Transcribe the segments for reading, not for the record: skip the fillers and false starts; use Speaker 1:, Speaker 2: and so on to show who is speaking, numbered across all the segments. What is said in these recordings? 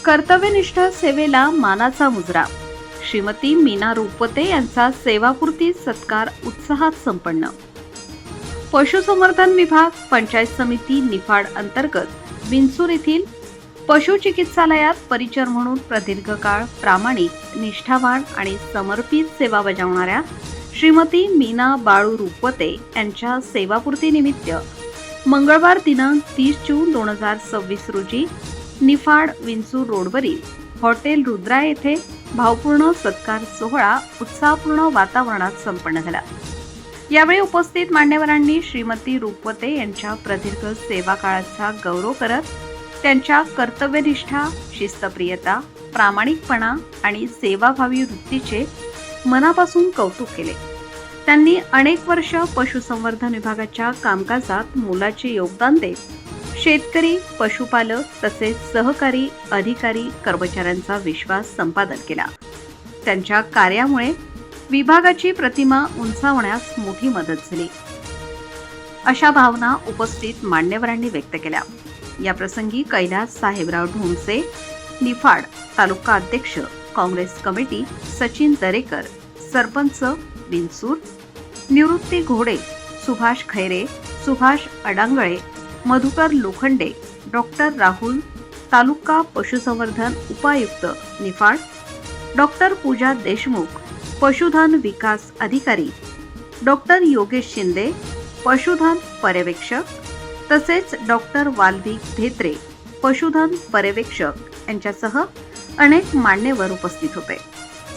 Speaker 1: कर्तव्यनिष्ठ सेवेला मानाचा मुजरा. श्रीमती मीना रुपवते यांचा सेवापूर्ती सत्कार उत्साहात संपन्न. पशुसंवर्धन विभाग पंचायत समिती निफाड अंतर्गत विंचूर येथील पशुचिकित्सालयात परिचर म्हणून प्रदीर्घ काळ प्रामाणिक, निष्ठावान आणि समर्पित सेवा बजावणाऱ्या श्रीमती मीना बाळू रुपवते यांच्या सेवापूर्तीनिमित्त मंगळवार दिनांक 30 जून 2026 रोजी निफाड विंचूर रोडवरील हॉटेल रुद्रा येथे भावपूर्ण सत्कार सोहळा उत्साहपूर्ण वातावरणात संपन्न झाला. यावेळी उपस्थित मान्यवरांनी श्रीमती रुपवते यांच्या प्रदीर्घ सेवा काळाचा गौरव करत त्यांच्या कर्तव्यनिष्ठा, शिस्तप्रियता, प्रामाणिकपणा आणि सेवाभावी वृत्तीचे मनापासून कौतुक केले. त्यांनी अनेक वर्ष पशुसंवर्धन विभागाच्या कामकाजात मोलाचे योगदान देत शेतकरी, पशुपालक तसेच सहकारी, अधिकारी, कर्मचाऱ्यांचा विश्वास संपादन केला. त्यांच्या कार्यामुळे विभागाची प्रतिमा उंचावण्यास मोठी मदत झाली, अशा भावना उपस्थित मान्यवरांनी व्यक्त केल्या. या प्रसंगी कैलास साहेबराव ढोंसे, निफाड तालुका अध्यक्ष, काँग्रेस कमिटी, सचिन दरेकर, सरपंच विंचूर, निवृत्ती घोडे, सुभाष खैरे, सुभाष अडांगळे, मधुकर लोखंडे, डॉक्टर राहुल, तालुका पशुसंवर्धन उपायुक्त निफाड, डॉक्टर पूजा देशमुख, पशुधन विकास अधिकारी, डॉक्टर योगेश शिंदे, पशुधन पर्यवेक्षक, तसेच डॉक्टर वाल्मिक धेत्रे, पशुधन पर्यवेक्षक यांच्यासह अनेक मान्यवर उपस्थित होते.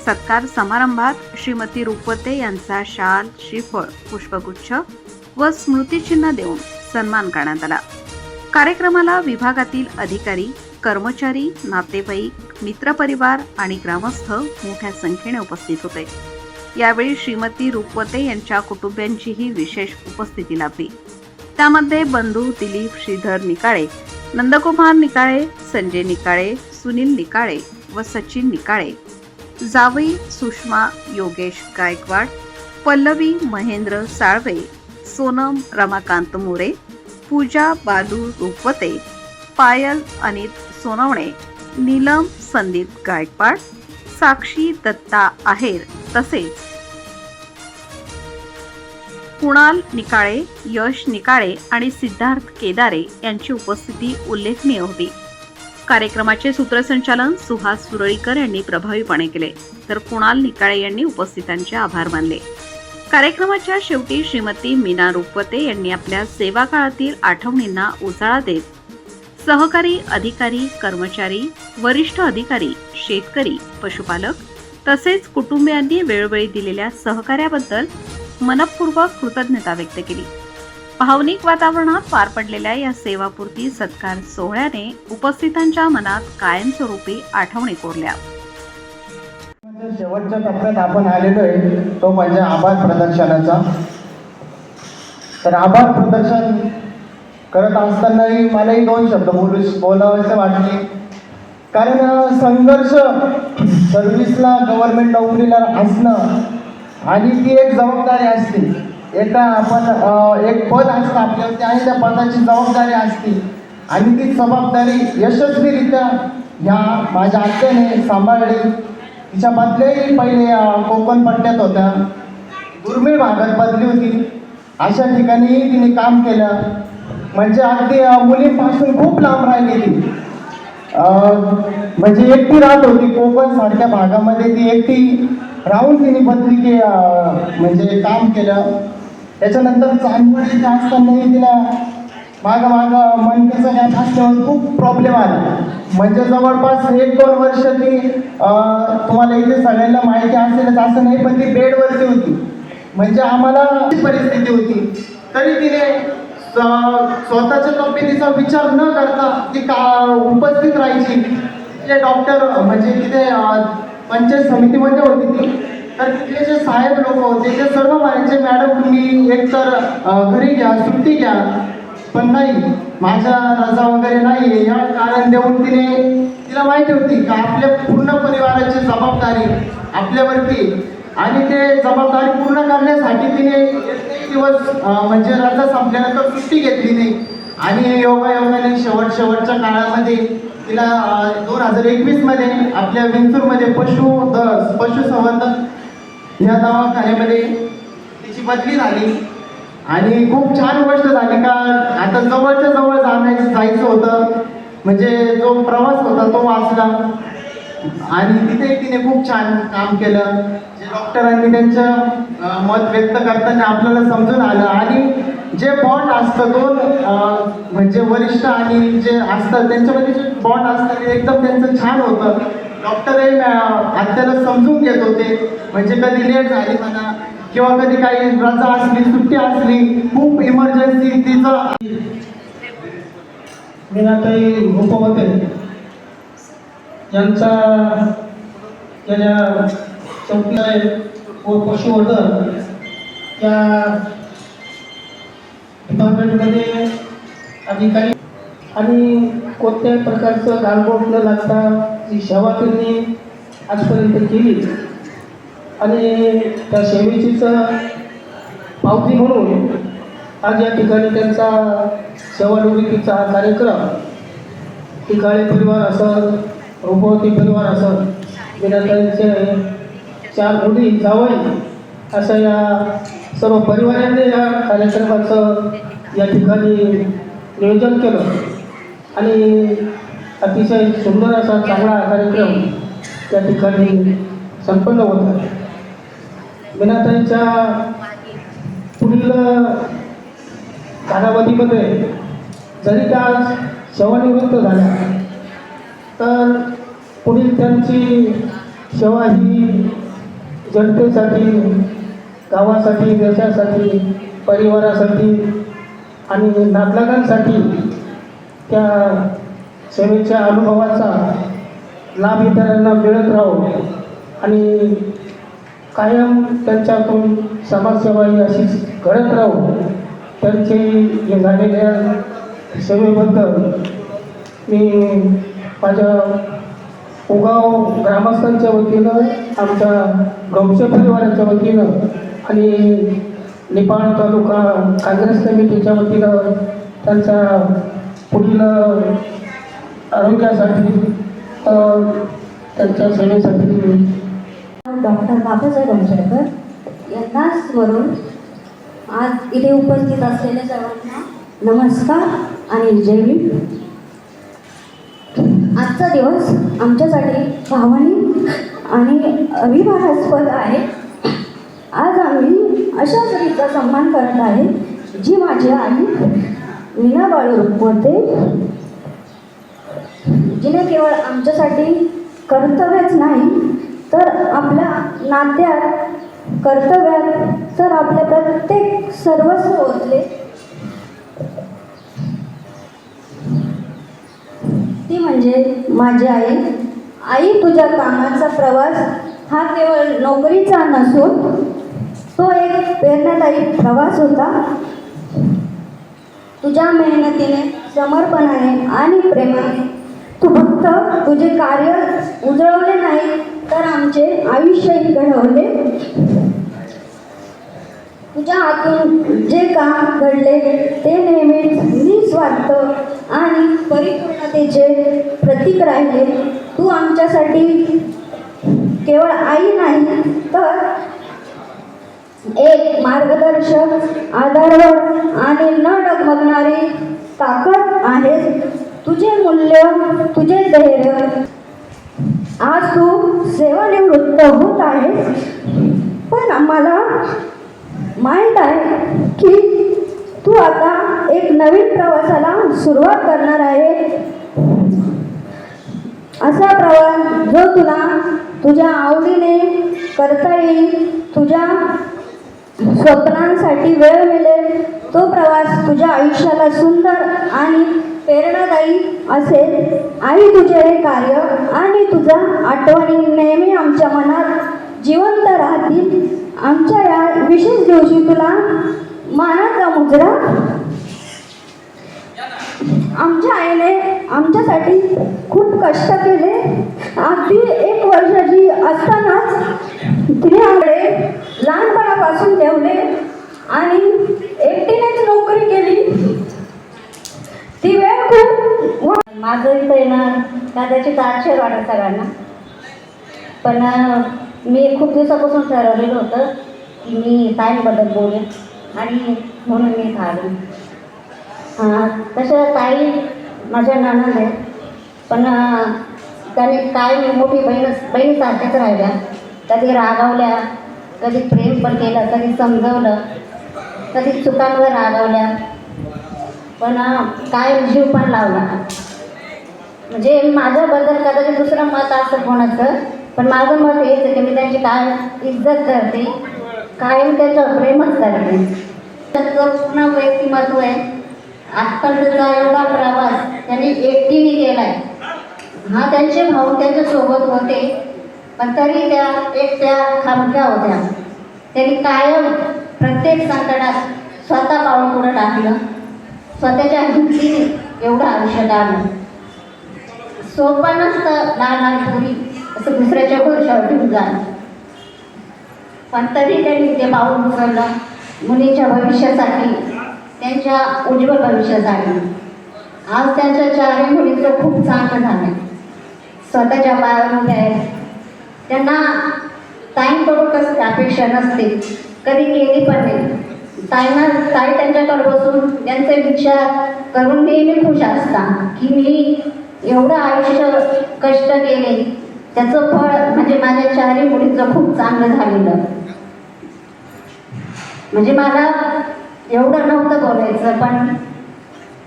Speaker 1: सत्कार समारंभात श्रीमती रुपवते यांचा शाल, श्रीफळ, पुष्पगुच्छ व स्मृतिचिन्ह देऊन सन्मान करण्यात आला. कार्यक्रमाला विभागातील अधिकारी, कर्मचारी, नातेवाईक, मित्रपरिवार आणि ग्रामस्थ मोठ्या संख्येने उपस्थित होते. यावेळी श्रीमती रुपवते यांच्या कुटुंबियांचीही विशेष उपस्थिती लाभली. त्यामध्ये बंधू दिलीप श्रीधर निकाळे, नंदकुमार निकाळे, संजय निकाळे, सुनील निकाळे व सचिन निकाळे, जावई सुषमा योगेश गायकवाड, पल्लवी महेंद्र साळवे, सोनम रमाकांत मोरे, पूजा बालू रुपवते, पायल अनित सोनवणे, नीलम संदीप गायकवाड, साक्षी दत्ता आहेर तसेच कुणाल निकाळे, यश निकाळे आणि सिद्धार्थ केदारे यांची उपस्थिती उल्लेखनीय होती. कार्यक्रमाचे सूत्रसंचालन सुहास सुरळीकर यांनी प्रभावीपणे केले, तर कुणाल निकाळे यांनी उपस्थितांचे आभार मानले. कार्यक्रमाच्या शेवटी श्रीमती मीना रुपवते यांनी आपल्या सेवा काळातील आठवणींना उजाळा देत सहकारी, अधिकारी, कर्मचारी, वरिष्ठ अधिकारी, शेतकरी, पशुपालक तसेच कुटुंबियांनी वेळोवेळी दिलेल्या सहकार्याबद्दल मनपूर्वक कृतज्ञता व्यक्त केली. भावनिक वातावरणात पार पडलेल्या या सेवापूर्ती सत्कार सोहळ्याने उपस्थितांच्या मनात कायमस्वरूपी आठवणी कोरल्या.
Speaker 2: शेवटच्या टप्प्यात आपण आलेलो आहे तो म्हणजे आभार प्रदर्शनाचा. तर आभार प्रदर्शन करत असतानाही मलाही 2 शब्द बोलावेसे वाटले. कारण संघर्ष सर्व्हिसला, गव्हर्नमेंट नोकरीला असणं आणि ती एक जबाबदारी असते. आपण एक पद असतं आपल्यावरती आणि त्या पदाची जबाबदारी असते आणि ती जबाबदारी यशस्वीरित्या ह्या माझ्या आत्याने सांभाळली. तिच्या बदल्याही पहिले कोकण पट्ट्यात होत्या, दुर्मिळ भागात बदली होती, अशा ठिकाणी तिने काम केलं. म्हणजे अगदी मुलींपासून खूप लांब राहिली ती. म्हणजे एकटी राहत होती कोकण सारख्या भागामध्ये, ती एकटी राहून तिने बदली म्हणजे काम केलं. त्याच्यानंतर चांदवडीचे असतानाही तिला मागं मनकेचा गॅप असल्यावर खूप प्रॉब्लेम आला. म्हणजे जवळपास 1-2 वर्ष ती तुम्हाला इथे सगळ्यांना माहिती असेलच असं नाही, पण ती बेडवरती होती. म्हणजे आम्हाला परिस्थिती होती तरी तिने स्वतःच्या तब्येतीचा विचार न करता ती उपस्थित राहायची. तिथे डॉक्टर म्हणजे तिथे पंचायत समितीमध्ये होती ती, तर तिथले जे साहेब लोक होते ते सर्व म्हणायचे, मॅडम तुम्ही एकतर घरी घ्या, सुट्टी घ्या, पण नाही, माझ्या रजा वगैरे नाही या कारण देऊन तिला माहिती होती का आपल्या पूर्ण परिवाराची जबाबदारी आपल्यावरती आणि ते जबाबदारी पूर्ण करण्यासाठी तिने एक दिवस म्हणजे रजा संपल्यानंतर सुट्टी घेतली नाही आणि योगायोगाने शेवटच्या शेवटच्या काळामध्ये तिला 2021 आपल्या विंचूरमध्ये पशुसंवर्धन ह्या दवाखान्यामध्ये तिची बदली झाली. आणि खूप छान गोष्ट झाली का आता जवळच्या जवळ जायचं होतं, म्हणजे जो प्रवास होता तो वाचला. आणि तिथे तिने खूप छान काम केलं. जे डॉक्टरांनी त्यांचं मत व्यक्त करताना आपल्याला समजून आलं. आणि जे बॉन्ड असतं दोन म्हणजे वरिष्ठ आणि जे असतात त्यांच्यामध्ये जे बॉन्ड असतं ते एकदम त्यांचं छान होतं. डॉक्टरही आपल्याला समजून घेत होते, म्हणजे कधी लेट झाली म्हणा किंवा कधी काही रजा असली, सुट्टी असली, खूप इमर्जन्सी तिचं.
Speaker 3: मीनाताई रुपवते यांचा गेल्या चौकीला व पशुवर्धन या डिपार्टमेंटमध्ये अधिकारी आणि कोणत्याही प्रकारचं गालबोट न लागता जी सेवा त्यांनी आजपर्यंत केली आणि त्या सेवेचीच पावती म्हणून आज या ठिकाणी त्यांचा सेवानिवृत्तीचा हा कार्यक्रम टिकाळे परिवार असं, रूपवती परिवार असं, मीनाताईंचे 4 मुली जावई असं या सर्व परिवारांनी या कार्यक्रमाचं या ठिकाणी नियोजन केलं आणि अतिशय सुंदर असा चांगला कार्यक्रम त्या ठिकाणी संपन्न होता. मीनाताईंच्या पुढील कालावधीमध्ये जरी त्या आज सेवानिवृत्त झाल्या तर पुढील त्यांची सेवा ही जनतेसाठी, गावासाठी, देशासाठी, परिवारासाठी आणि नातलगांसाठी त्या सेवेच्या अनुभवाचा लाभ इतरांना मिळत राहो आणि कायम त्यांच्यातून समाजसेवा ही अशीच घडत राहो. त्यांचे हे झालेल्या सेवेबद्दल मी माझ्या उगाव ग्रामस्थांच्या वतीनं, आमच्या गौचे परिवाराच्या वतीनं आणि निपाण तालुका काँग्रेस कमिटीच्या वतीनं त्यांचा पुढील आरोग्यासाठी त्यांच्या सेवेसाठी
Speaker 4: डॉक्टर बाबासाहेब आंबेडकर यांना स्मरून आज इथे उपस्थित असलेल्या सर्वांना नमस्कार आणि जय भीम. आजचा दिवस आमच्यासाठी भावनिक आणि अभिमानास्पद आहे. आज आम्ही अशा स्त्रीचा सन्मान करत आहे जी माझी आई मीना बाळू रुपवते, जिने केवळ आमच्यासाठी कर्तव्यच नाही तर आपल्या नात्यात, कर्तव्यात तर आपल्या प्रत्येक सर्वस्व ओतले. ती म्हणजे माझी आई. आई, तुझ्या कामाचा प्रवास हा केवळ नोकरीचा नसून तो एक प्रेरणादायी प्रवास होता. तुझ्या मेहनतीने, समर्पणाने आणि प्रेमाने तू फक्त तुझे कार्य उजळवले नाही तर आमचे आयुष्यही घडवले. तुझ्या हातून जे काम घडले ते नेहमीच निस्वार्थ आणि परिपूर्णतेचे प्रतीक राहिले. तू आमच्यासाठी केवळ आई नाही तर एक मार्गदर्शक, आधारवर आणि न डगमगणारी ताकद आहे. तुझे मूल्य, तुझे धैर्य. आज तू सेवानिवृत्त होत आहेस, पण आम्हाला माहीत आहे की तू आता एक नवीन प्रवासाला सुरुवात करणार आहे. असा प्रवास जो तुला तुझ्या आवडीने करता येईल, तुझ्या स्वप्नांसाठी वेळ मिळेल. तो प्रवास तुझ्या आयुष्याला सुंदर आणि प्रेरणादायी असेल. आई, तुझे हे कार्य आणि तुझ्या आठवणी नेहमी आमच्या मनात जिवंत राहतील. आमच्या या विशेष दिवशी तुला मानाचा मुजरा. आमच्या आईने आमच्यासाठी खूप कष्ट केले. अगदी 1 वर्षाची असतानाच तिने आम्हाला लहानपणापासून ठेवले आणि एकटीनेच नोकरी केली. ती वेळ खूप माझं इथं आहे ना कदाचित आश्चर्य वाटत सगळ्यांना, पण मी खूप दिवसापासून ठरवलेलं होतं की मी ताईंबद्दल बोलेन आणि म्हणून मी इथं आले. तसं ताई माझ्या नणंद आहे, पण त्याने काय मोठी बहिणीसारख्याच राहिल्या. कधी रागावल्या, कधी प्रेम पण केलं, कधी समजवलं, कधी चुकांवर रागावल्या, पण काय जीव पण लावला. म्हणजे माझ्याबद्दल कदाचित दुसरं मत असतं कोणाचं, पण माझं मत हेच आहे की मी त्यांची काय इज्जत करते, कायम त्याच्यावर प्रेमच करते. त्यांचं पूर्ण व्यक्तिमत्व आहे. आजपर्यंतचा एवढा प्रवास त्यांनी एकटीने केला आहे. हा त्यांचे भाऊ त्यांच्यासोबत होते, पण तरी त्या एकट्या खामक्या होत्या. त्यांनी कायम प्रत्येक संकटात स्वतः पाऊल पुढं टाकलं, स्वतःच्या हिमतीने एवढं आयुष्य काढलं. सोपं नसतं लहान पोरी असं दुसऱ्याच्या भरोशावर ठेवून जाणं, पण तरी त्यांनी ते पाऊल उचललं मुलीच्या भविष्यासाठी, त्यांच्या उज्ज्वल भविष्यासाठी. आज त्यांच्या चारही मुलींचं खूप चांगलं झालं, स्वतःच्या पायावर उभ्या आहेत. त्यांना ताईंकडून कसं अपेक्षा नसते, कधी केली पण नाही. ताई त्यांच्याकडे बसून त्यांचे विचार करून नेहमी खुश असतात की मी एवढं आयुष्य कष्ट केले, त्याचं फळ म्हणजे माझ्या चारही मुलींचं खूप चांगलं झालेलं. म्हणजे मला एवढं नव्हतं बोलायचं, पण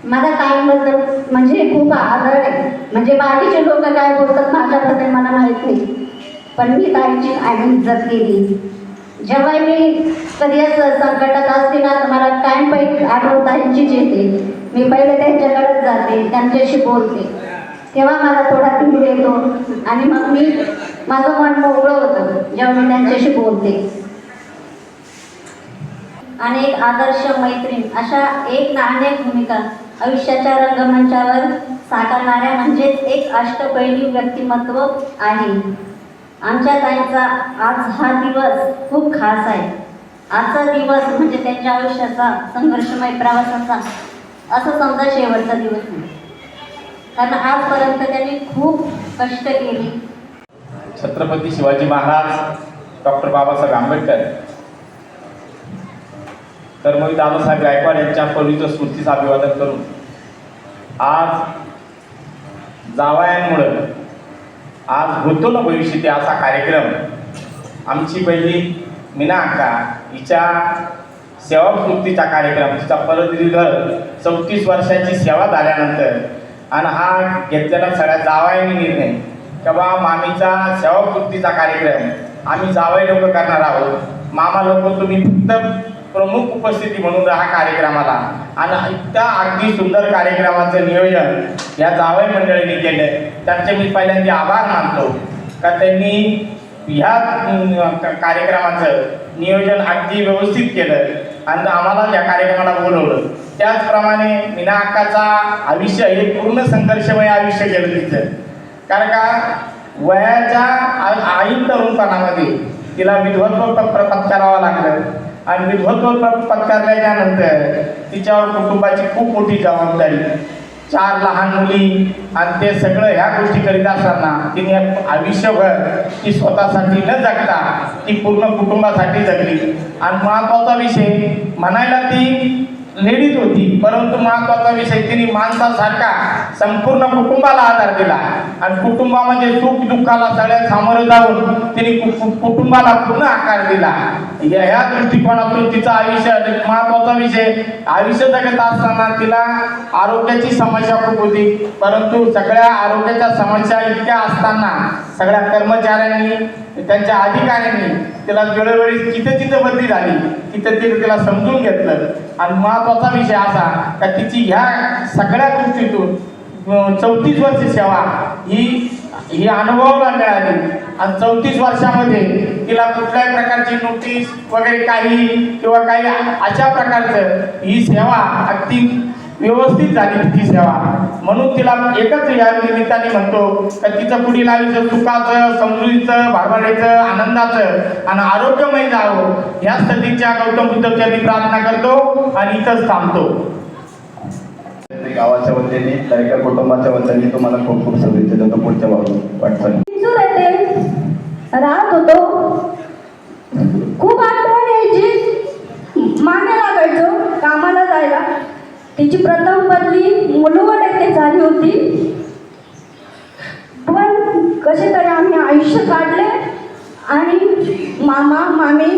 Speaker 4: मला ताईंबद्दल म्हणजे खूप आदर आहे. म्हणजे बाकीचे लोक काय बोलतात माझ्याबद्दल मला माहीत नाही, पण मी ताईंची आणि इज्जत केली. जेव्हा मी कधी असं संकटात असते ना, तर मला कायम पहिले आठवण ताईंचीच येते. मी पहिले त्यांच्याकडेच जाते, त्यांच्याशी बोलते, तेव्हा मला थोडा धीर येतो आणि मग माझं मन मोकळं होतं जेव्हा मी त्यांच्याशी बोलते. आणि एक आदर्श मैत्रीण अशा एक ना अनेक भूमिका आयुष्याच्या रंगमंचावर साकारणाऱ्या म्हणजेच एक अष्टपैलू व्यक्तिमत्व आहे. आमच्या ताईंचा आज हा दिवस खूप खास आहे. आजचा दिवस म्हणजे त्यांच्या आयुष्याचा संघर्षमय प्रवासाचा असं समजा शेवटचा दिवस नाही, कारण आजपर्यंत त्यांनी खूप कष्ट केले.
Speaker 5: छत्रपती शिवाजी महाराज, डॉक्टर बाबासाहेब आंबेडकर, कर्मवीर दादासाहेब गायकवाड यांच्या पवित्र स्मृतीचं अभिवादन करून आज जावयांमुळं आज होतो ना भविष्य असा कार्यक्रम आमची बहीण मीना अक्का हिच्या सेवापूर्तीचा कार्यक्रम, तिचा परदीर्घ 34 वर्षाची सेवा झाल्यानंतर आणि हा घेतलेला सगळ्या जावयांनी निर्णय की बा मामीचा सेवापूर्तीचा कार्यक्रम आम्ही जावई लोक करणार आहोत. मामा लोक तुम्ही फक्त प्रमुख उपस्थिती म्हणून हा कार्यक्रमाला, आणि इतका अगदी सुंदर कार्यक्रमाचं नियोजन या जावई मंडळींनी केलं. त्यांचे मी पहिल्यांदा आभार मानतो का त्यांनी ह्या कार्यक्रमाचं नियोजन अगदी व्यवस्थित केलं आणि आम्हाला या कार्यक्रमाला बोलवलं. त्याचप्रमाणे मीना अक्काचा आयुष्य हे पूर्ण संघर्षमय आयुष्य गेलं तिचं, कारण का वयाच्या ऐन तरुणपणामध्ये तिला विधवत्व पत्करावं लागलं आणि विधवत्व पत्करल्याच्यानंतर तिच्यावर कुटुंबाची खूप मोठी जबाबदारी, 4 लहान मुली आणि ते सगळं ह्या गोष्टी करीत असताना तिने आयुष्यभर ती स्वतःसाठी न जगता ती पूर्ण कुटुंबासाठी जगली. आणि महत्त्वाचा विषय म्हणायला ती लेडीज होती, परंतु महत्त्वाचा विषय तिने माणसासारखा संपूर्ण कुटुंबाला आधार दिला आणि कुटुंबामध्ये सुख दुःखाला सगळ्यात सामोरं जाऊन तिने कुटुंबाला पूर्ण आकार दिला. ह्या दृष्टिकोनातून तिचं आयुष्य महत्त्वाचा विषय, आयुष्य जगत असताना तिला आरोग्याची समस्या खूप होती, परंतु सगळ्या आरोग्याच्या समस्या इतक्या असताना सगळ्या कर्मचाऱ्यांनी त्यांच्या अधिकाऱ्यांनी तिला वेळोवेळी जिथं बदली झाली तिथं तिला समजून घेतलं. आणि महत्त्वाचा विषय असा का तिची ह्या सगळ्या गोष्टीतून 34 वर्ष सेवा ही अनुभवाला मिळाली आणि 34 वर्षामध्ये तिला कुठल्याही प्रकारची नोटीस वगैरे काही किंवा काही अशा प्रकारचं ही सेवा अगदी व्यवस्थित झाली तिची सेवा. म्हणून तिला एकच या निमित्ताने म्हणतो का तिचं पुढील आयुष्य सुखाचं, समृद्धीचं, भरभराटीचं, आनंदाचं आणि आरोग्यमय जावं या सदिच्छा गौतम बुद्ध चरणी प्रार्थना करतो आणि इथंच थांबतो.
Speaker 2: गावाच्या वतीने दरेकर कुटुंबाच्या वतीने तुम्हाला खूप खूप शुभेच्छा देतो पुढच्या वाटचाली.
Speaker 4: चिंचूर येथे राहत होतो. खूप आठवण यायची. मागे लागायचो कामाला जायला. तिची प्रथम बदली मुलवड येथे झाली होती. पण कसे तरी आम्ही आयुष्य काढले आणि मामा मामी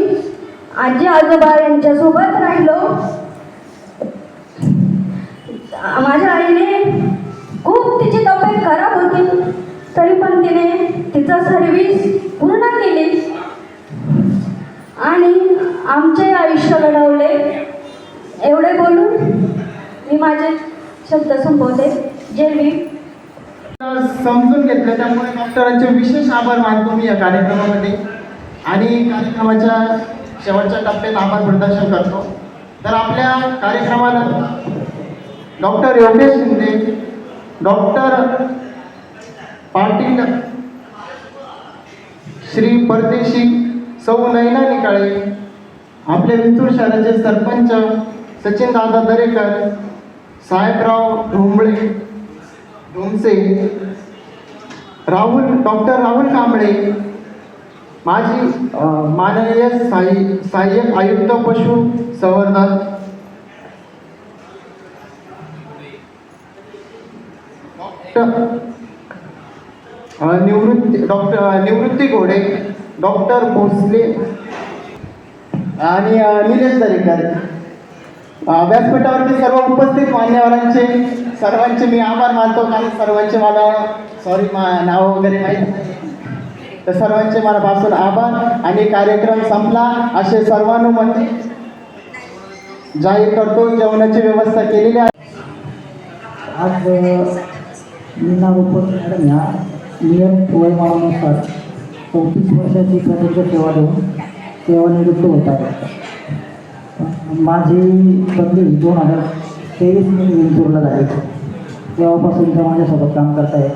Speaker 4: आजी आजोबा यांच्यासोबत राहिलो. माझ्या आईने खूप तिची तब्येत खराब होती तरी पण तिने तिचा सर्व्हिस पूर्ण केली आणि आमचे आयुष्य घडवले. एवढे बोलून मी माझे शब्द संपवते. जय भीम.
Speaker 2: समजून घेतलं त्यामुळे डॉक्टरांचे विशेष आभार मानतो मी या कार्यक्रमामध्ये आणि कार्यक्रमाच्या शेवटच्या टप्प्यात आभार प्रदर्शन करतो. तर आपल्या कार्यक्रमाला डॉक्टर योगेश शिंदे, डॉक्टर पाटील, श्री परदेशी, सौ नयना निकाळे, आपले विंचूर शहराचे सरपंच सचिनदादा दरेकर, साहेबराव ढोमसे, डॉक्टर राहुल कांबळे, माजी माननीय सहाय्यक आयुक्त पशु संवर्धन, निवृत्ती घोडे, डॉक्टर भोसले आणि निलेश दरेकर. व्यासपीठावरती सर्व उपस्थित मान्यवरांचे सर्वांचे मी आभार मानतो. कारण सर्वांचे मला नाव वगैरे माहीत नाही, तर सर्वांचे मनापासून आभार आणि कार्यक्रम संपला असे सर्वानुमते जाहीर करतो. जेवणाची व्यवस्था केलेली आहे.
Speaker 3: आज मीना रुपत मॅडम ह्या नियत वयमानानुसार 34 वर्षाची प्रदीर्घ सेवा देऊन सेवानिवृत्त होत आहे. माझी बदली 2023 मध्ये विंचूरला झाली. तेव्हापासून ते माझ्यासोबत काम करत आहे.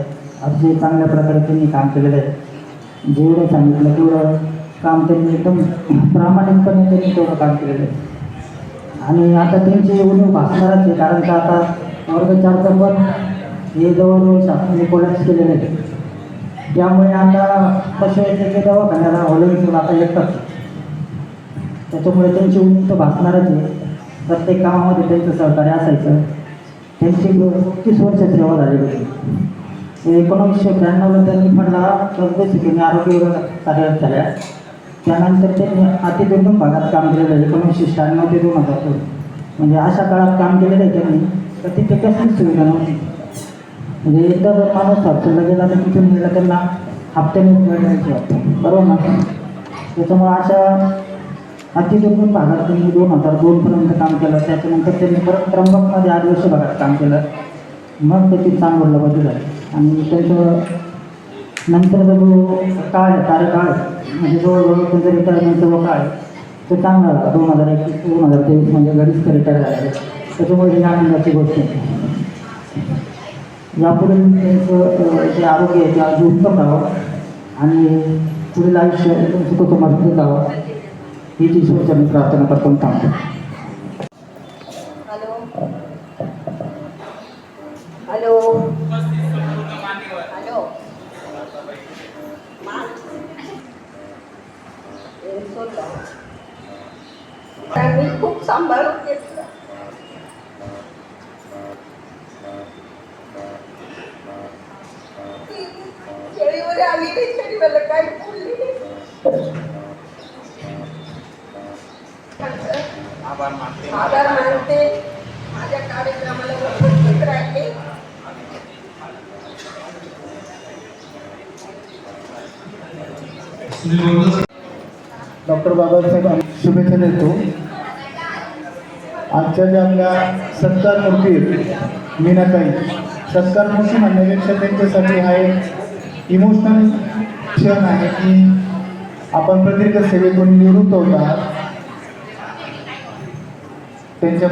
Speaker 3: अतिशय चांगल्या प्रकारे त्यांनी काम केलेलं आहे. जेवढं सांगितलं तेवढं काम त्यांनी एकदम प्रामाणिकपणे त्यांनी तेवढं काम केलेलं आहे. आणि आता त्यांची उणीव भासणारच आहे, कारण का आता वर्ग 4चं पण हे जवळजवळ शासनाने कोलॅप्स केलेलं आहे. त्यामुळे आता पशुवैद्यकीय दवाखान्याला व्हॉलंटियर आता येतात. त्याच्यामुळे त्यांची उंच भासणारच आहे. प्रत्येक कामामध्ये त्यांचं सहकार्य असायचं. त्यांची 35 वर्ष सेवा झालेली होती. 1992ला त्यांनी फडला प्रदेशिकेने आरोग्य विभागात कार्यरत झाल्या. त्यानंतर त्यांनी अतिदुर्गम भागात काम केलेलं आहे. 1996 ते 2002 म्हणजे अशा काळात काम केलेलं आहे त्यांनी. तर तिथे कसलीच सुविधा नव्हती. म्हणजे एकदा जर माणूस हॉस्पिटलला गेला तर तिथून गेला त्यांना हप्त्याने मिळण्याची वाटतं, बरोबर ना. त्याच्यामुळे अशा अतिदुर्गम भागात त्यांनी 2002पर्यंत काम केलं. त्याच्यानंतर त्यांनी परत त्र्यंबकमध्ये आदिवासी भागात काम केलं. मग त्याची चांगवडला बदल झाली आणि त्यांचं नंतरचा जो काळ आहे, कार्यकाळ आहे, म्हणजे जवळजवळ त्यांचं रिटायरमेंटचा जो काळ आहे तो चांगला झाला. 2021-2023 म्हणजे गरीब रिटायर झाले. त्याच्यामुळे ही आनंदाची गोष्ट आहे. यापुढे त्यांचं जे आरोग्य आहे ते अगदी उत्तम राहावं आणि पुढील आयुष्य एकदम सुखसमृद्धीत जावं हीच ईश्वरच्या मी प्रार्थना करतो थांबतो.
Speaker 4: हॅलो हॅलो हॅलो मी खूप सांभाळून घेतलं. शेळीवर आली नाही, शेळीवर काय बोलली नाही.
Speaker 5: आभार मानते.
Speaker 4: माझ्या कार्यक्रमाला उपस्थित राहिले.
Speaker 2: डॉक्टर बाबासाहेब शुभेच्छा देतो. आजच्या ज्या आपल्या सत्कार मूर्ती मीनाताई, सत्कार मूर्ती म्हणण्यापेक्षा त्यांच्यासाठी हा एक इमोशनल क्षण आहे की आपण प्रदीर्घ सेवेतून निवृत्त होता. त्यांच्या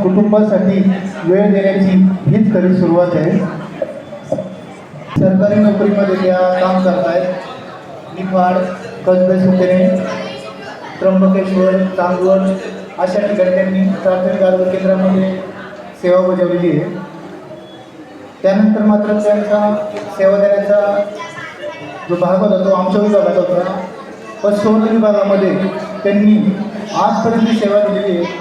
Speaker 2: कुटुंबासाठी वेळ देण्याची हीच खरी सुरुवात आहे. सरकारी नोकरीमध्ये त्या काम करत आहेत. निफाड, कसबे सुकेने, त्र्यंबकेश्वर, चांदवड अशा ठिकाणी त्यांनी प्राथमिक आरोग्य केंद्रामध्ये सेवा बजावलेली आहे. त्यानंतर मात्र त्यांचा सेवा देण्याचा जो भाग होता तो आमच्या विभागात होता. पशुसंवर्धन विभागामध्ये त्यांनी आजपर्यंत सेवा दिलेली आहे.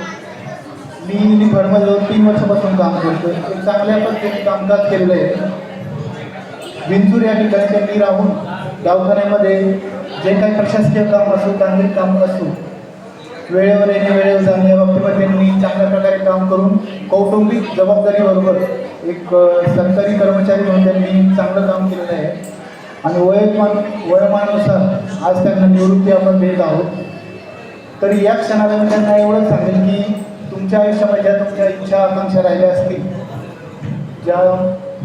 Speaker 2: मी निफाडमध्ये जवळ 3 वर्षापासून काम करतो. एक चांगल्या पद्धतीने कामकाज केलेलं आहे. विंचूर या ठिकाणी त्यांनी राहून दवाखान्यामध्ये जे काही प्रशासकीय काम असो, तांत्रिक काम असो, वेळेवर येणे वेळेवर जाणे या बाबतीमध्ये त्यांनी चांगल्या प्रकारे काम करून कौटुंबिक जबाबदारीबरोबर एक सरकारी कर्मचारी म्हणून त्यांनी चांगलं काम केलेलं आहे. आणि वयोमानानुसार आज त्यांना निवृत्ती आपण देत आहोत. तरी या क्षणाला मी त्यांना एवढंच सांगेल की तुमच्या आयुष्यामध्ये ज्या तुमच्या इच्छा आकांक्षा राहिल्या असतील, ज्या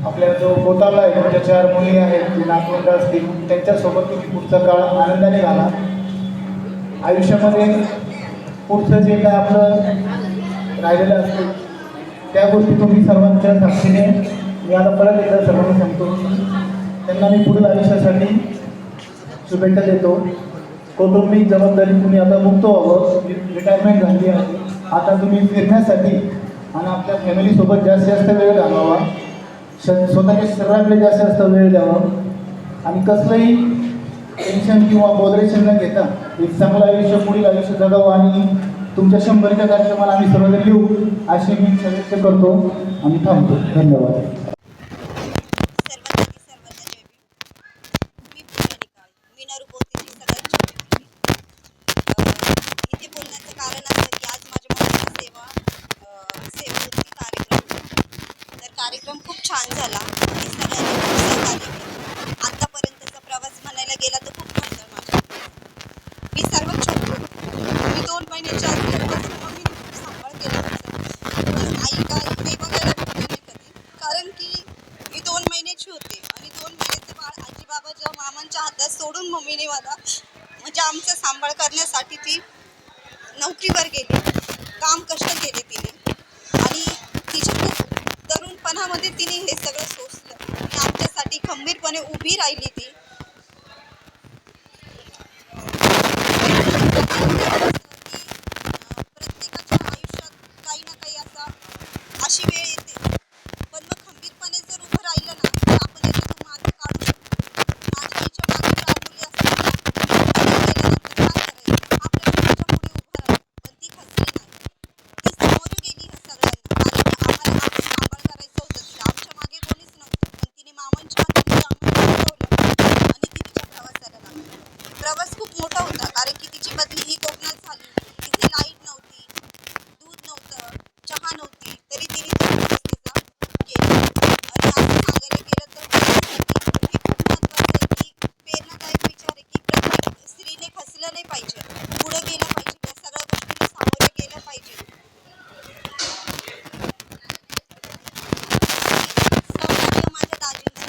Speaker 2: आपल्या जो पोटाला आहे, तुमच्या 4 मुली आहेत, जे नातवंड असतील, त्यांच्यासोबत तुम्ही पुढचा काळ आनंदाने घाला. आयुष्यामध्ये पुढचं जे काय आपलं राहिलेलं असतं त्या गोष्टी तुम्ही सर्वांच्या साक्षीने मी आता परत एकदा सर्वांना सांगतो. त्यांना मी पुढील आयुष्यासाठी शुभेच्छा देतो. कौटुंबिक जबाबदारी तुम्ही आता मुक्त व्हावं. रिटायरमेंट झाली आहे. आता तुम्ही फिरण्यासाठी आणि आपल्या फॅमिलीसोबत जास्तीत जास्त वेळ घालवावा. स्वतःच्या शरीराकडे जास्त वेळ द्यावा आणि कसलंही टेन्शन किंवा बोदरेशन न घेता एक चांगलं आयुष्य, पुढील आयुष्य जगावं. आणि तुमच्या 100च्या कार्यक्रमाला आम्ही सर्वजण येऊ अशी मी शुभेच्छा करतो आणि थांबतो. धन्यवाद.
Speaker 6: इथे बोलण्याचं कारण असं की आज माझ्या मुलीचा सेवावृत्ती कार्यक्रम खूप छान झाला आणि सगळ्यांनी खूप सहकार्य केलं. आत्तापर्यंतचा प्रवास म्हणायला गेला तर खूप खडतर माझ्या. मी सर्वात छोटी, मी 2 महिन्याच्या असल्यापासून मम्मीने खूप सांभाळ केला माझा. पण आई काही बघायला भेटले नाही कधी, कारण की मी 2 महिन्याची होते आणि 2 महिन्याचं बाळ आजीबाबाच्या मामांच्या हातात सोडून मम्मीने मला म्हणजे आमचा सांभाळ करण्यासाठी ती नोकरीवर गेली, काम कष्ट केले तिने आणि तिच्या खूप तरुणपणामध्ये तिने हे सगळं सोसलं आणि आमच्यासाठी खंबीरपणे उभी राहिली ती. प्रत्येकाच्या आयुष्यात काही ना काही अशी वेळ येते, पण मग खंबीरपणे जर उभं राहिलं ना तर आपण त्याच्यातून मार्ग काढू शकतो. माझ्या आईच्या मागे 4 मुली असताना गेल्यानंतर काय करायचं, आपल्या मुलीच्या पुढे उभं राहिलं, पण ती खचली नाही. ती समोर गेली ह्या सगळ्यांना, कारण की आम्हाला आमचा सांभाळ करायचं होतं तिला. आमच्या मागे कोणीच नव्हतं, पण तिने मामांच्या हातामध्ये आम्हाला शिकवलं आणि ती तिच्या प्रवासाला लागली. प्रवास खूप मोठा होता, कारण की तिची बदली ही कोकणात झाली. तिथे लाईट नव्हती, दूध नव्हतं, चहा नव्हती, तरी तिने तो प्रवास तिचा केला. आणि असं सांगायला गेलं तर माझ्यासाठी हे खूप महत्त्वाचं आहे की प्रेरणादायक विचार आहे की प्रत्येक स्त्रीने खचलं नाही पाहिजे, पुढं गेलं पाहिजे, या सगळ्या गोष्टींना सामोरं गेलं पाहिजे. सहकार्य माझ्या दाजींचं,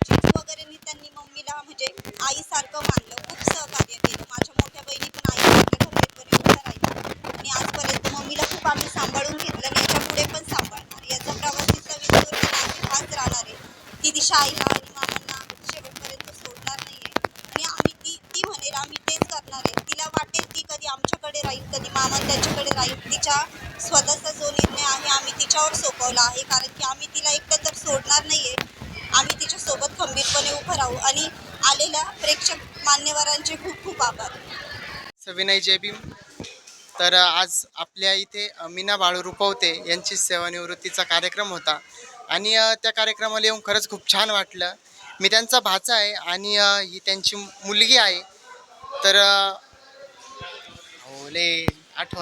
Speaker 6: जिजू वगैरेंनी त्यांनी मम्मीला म्हणजे आईसारखं मानलं, खूप सहकार्य केलं. माझ्या मोठ्या बहिणी पण आईसारख्या खंबीरपणे उभ्या राहिल्या आणि आजपर्यंत मम्मीला खूप आम्ही सांभाळून घेतलं आणि याच्या पुढे पण सांभाळणार. याचा प्रवास तिचा विंचूर हाच राहणार आहे. ती दिशा आईला आणि मामांना शेवटपर्यंत सोडणार नाहीये आणि आम्ही ती म्हणेल आम्ही तेच करणार आहे. तिला वाटेल ती कधी आमच्याकडे राहील, कधी मामा त्याच्याकडे राहील. तिच्या स्वतःचा जो निर्णय आहे आम्ही तिच्यावर सोपवला आहे, कारण की आम्ही तिला एकटं तर सोडणार नाहीये. आम्ही तिच्यासोबत खंबीरपणे उभं राहू आणि आलेल्या प्रेक्षक मान्यवरांचे खूप खूप आभार.
Speaker 2: सविनय जय भीम. तर आज आपल्या इथे मीना बाळू रुपवते यांची सेवानिवृत्तीचा कार्यक्रम होता आणि त्या कार्यक्रमाला येऊन खरंच खूप छान वाटलं. मी त्यांचा भाचा आहे आणि ही त्यांची मुलगी आहे. तर ओले आठवण